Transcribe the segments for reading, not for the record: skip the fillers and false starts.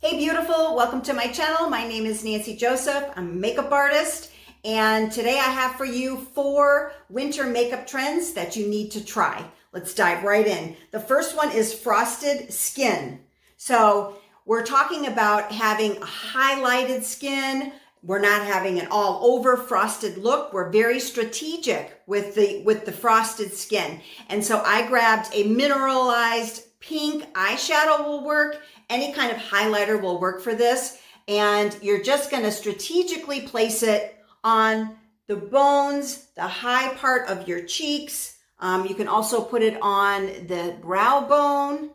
Hey beautiful, welcome to my channel. My name is Nancy Joseph. I'm a makeup artist, and today I have for you 4 winter makeup trends that you need to try. Let's dive right in. The first one is frosted skin. So we're talking about having a highlighted skin. We're not having an all over frosted look. We're very strategic with the frosted skin. And so I grabbed a mineralized pink eyeshadow will work. Any kind of highlighter will work for this. And you're just gonna strategically place it on the bones, the high part of your cheeks. You can also put it on the brow bone,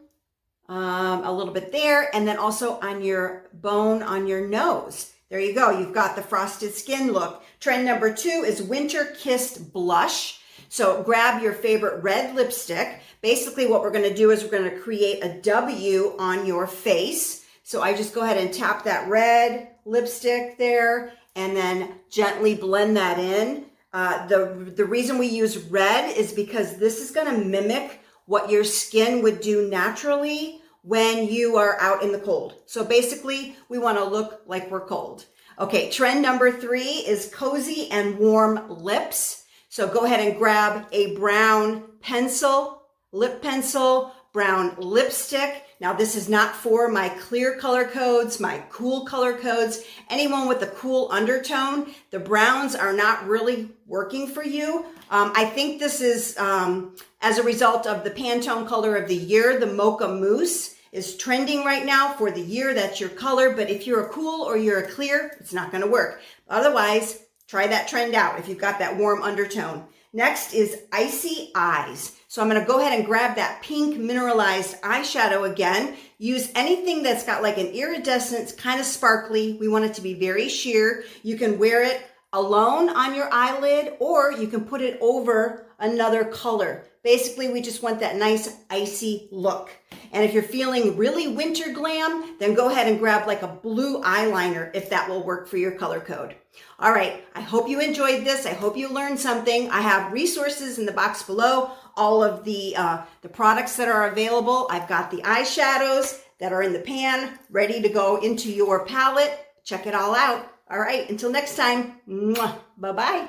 a little bit there, and then also on your bone on your nose. There you go, you've got the frosted skin look. Trend number 2 is Winter Kissed Blush. So grab your favorite red lipstick. Basically what we're gonna do is we're gonna create a W on your face. So I just go ahead and tap that red lipstick there and then gently blend that in. The reason we use red is because this is gonna mimic what your skin would do naturally when you are out in the cold. So basically we wanna look like we're cold. Okay, trend number 3 is cozy and warm lips. So go ahead and grab a brown pencil, lip pencil, brown lipstick. Now this is not for my clear color codes, my cool color codes, anyone with a cool undertone. The browns are not really working for you. I think this is as a result of the Pantone color of the year. The Mocha Mousse is trending right now for the year. That's your color, but if you're a cool or you're a clear, it's not gonna work. Otherwise, try that trend out if you've got that warm undertone. Next is Icy Eyes. So I'm gonna go ahead and grab that pink mineralized eyeshadow again. Use anything that's got like an iridescence, kind of sparkly. We want it to be very sheer. You can wear it alone on your eyelid, or you can put it over another color. Basically, we just want that nice icy look. And if you're feeling really winter glam, then go ahead and grab like a blue eyeliner if that will work for your color code. All right, I hope you enjoyed this. I hope you learned something. I have resources in the box below, all of the products that are available. I've got the eyeshadows that are in the pan, ready to go into your palette. Check it all out. All right, until next time, bye-bye.